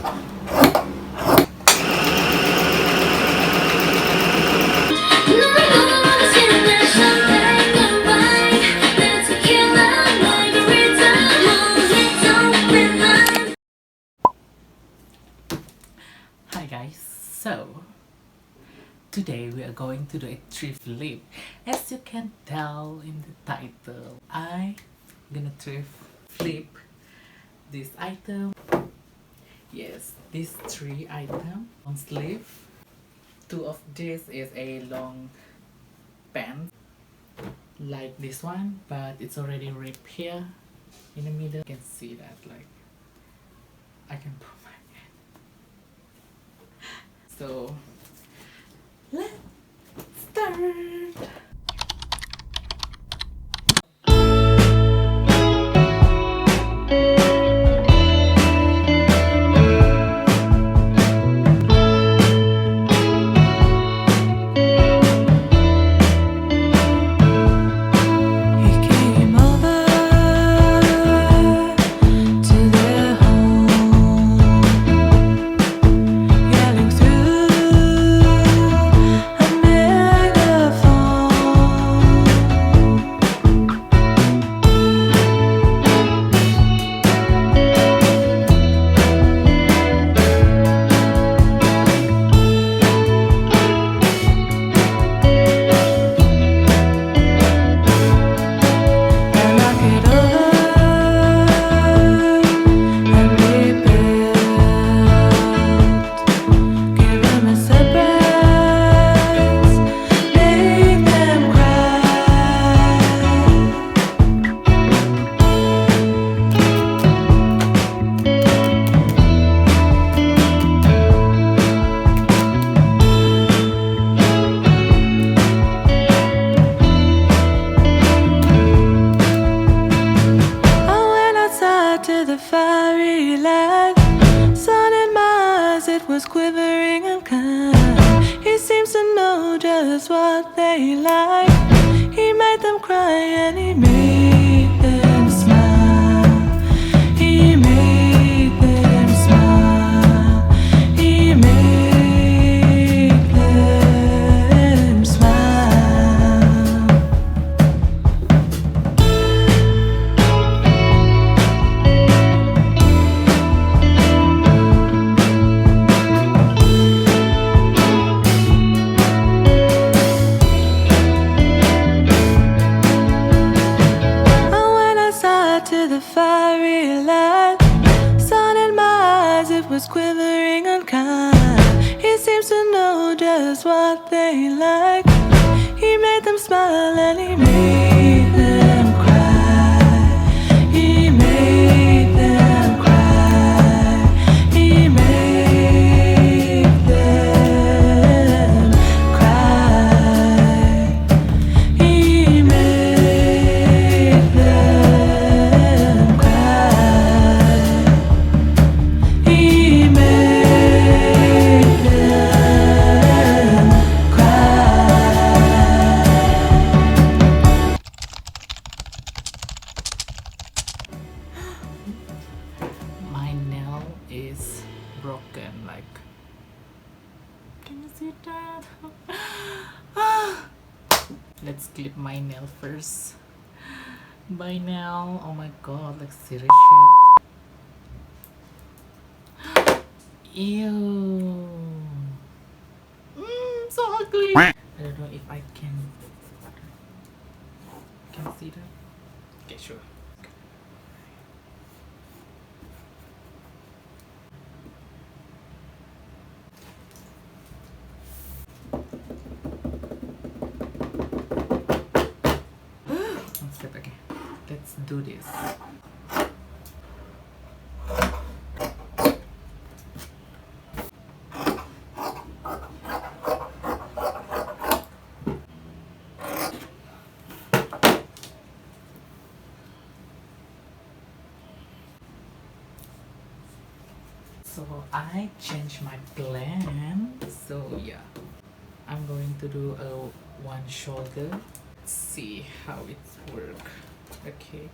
Hi guys, so today we are going to do a thrift flip. As you can tell in the title, I'm gonna thrift flip this item. Yes, these 3 items on sleeve. 2 of this is a long pants like this one, but it's already ripped here in the middle. You can see that, like, I can put my hand. So let's start. Quivering and kind. He seems to know just what they like. He made them cry and he made them smile. He made them smile. He made them smile. Was quivering unkind. He seems to know just what they like. He made them smile and he made them cry. He made them cry. He made them cry. He made them cry. My nail is broken, like, can you see that? Let's clip my nail first. My nail, oh my god, like serious shit. Ew. So ugly. I don't know if I can see that. Okay, sure. One step, okay. Let's do this. So I changed my plan. So yeah, I'm going to do a one shoulder. Let's see how it works. Okay.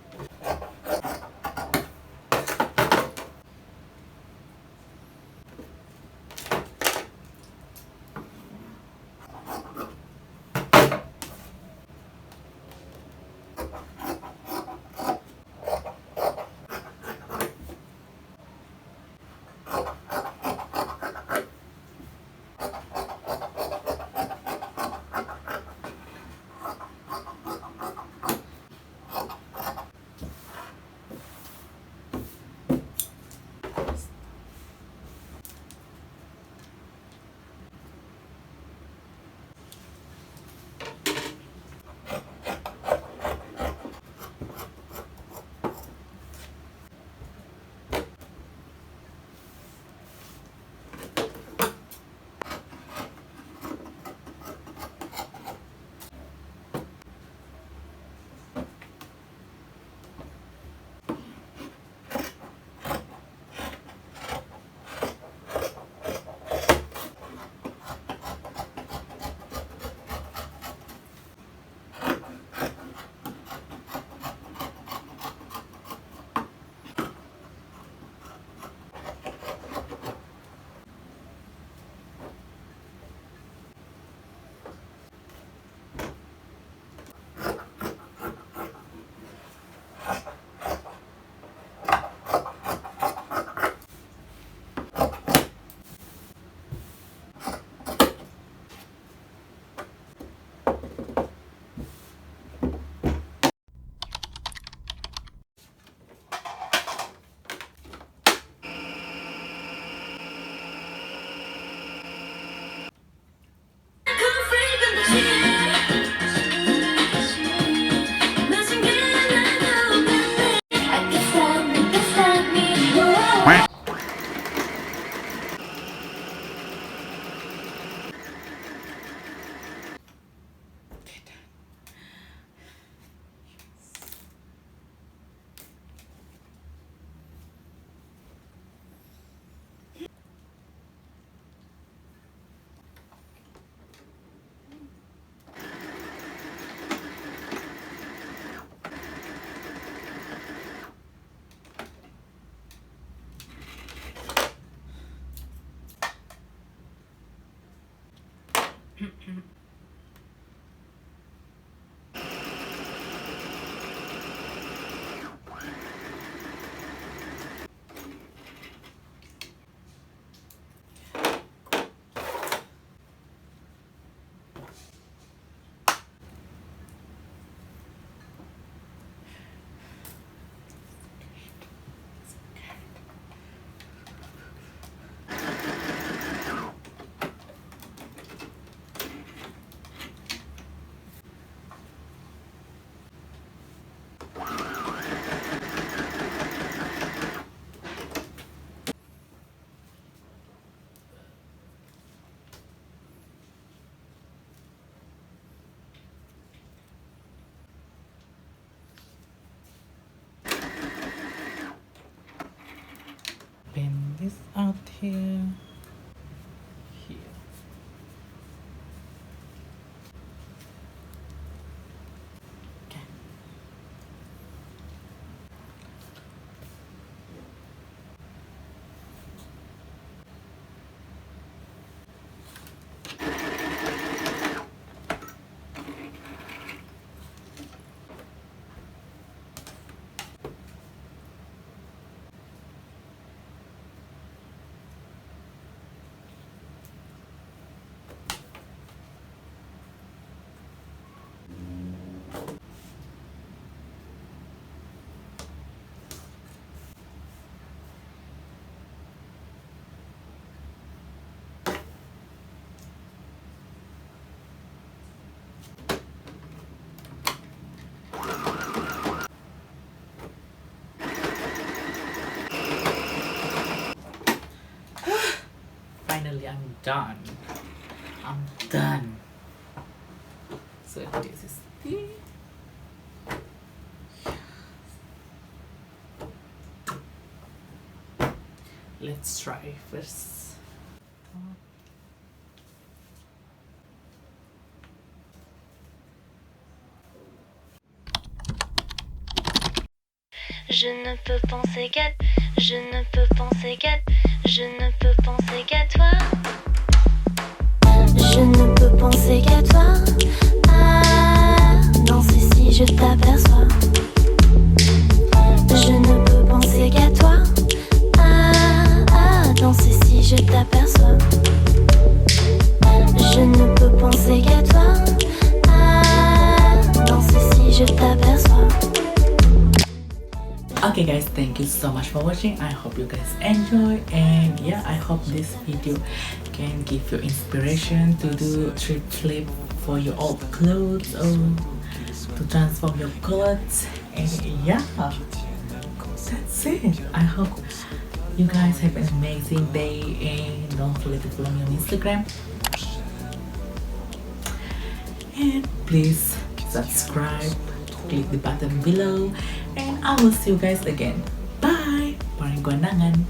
open this out here. Okay. Finally, I'm done. I'm done. So this is the let's try first. Je ne peux penser qu'à, je ne peux penser qu'à, je ne peux penser qu'à toi. Je ne peux penser qu'à toi. Ah, danser si je t'aperçois. Je ne peux penser qu'à toi. Ah, danser si je t'aperçois. Je ne peux penser qu'à toi. Ah, danser si je t'aperçois. Okay guys, thank you so much for watching. I hope you guys enjoy, and yeah, I hope this video can give you inspiration to do thrift flip for your old clothes or to transform your clothes. And yeah, that's it. I hope you guys have an amazing day, and don't forget to follow me on Instagram, and please subscribe, click the button below, and I will see you guys again. Bye. Parang guanangan.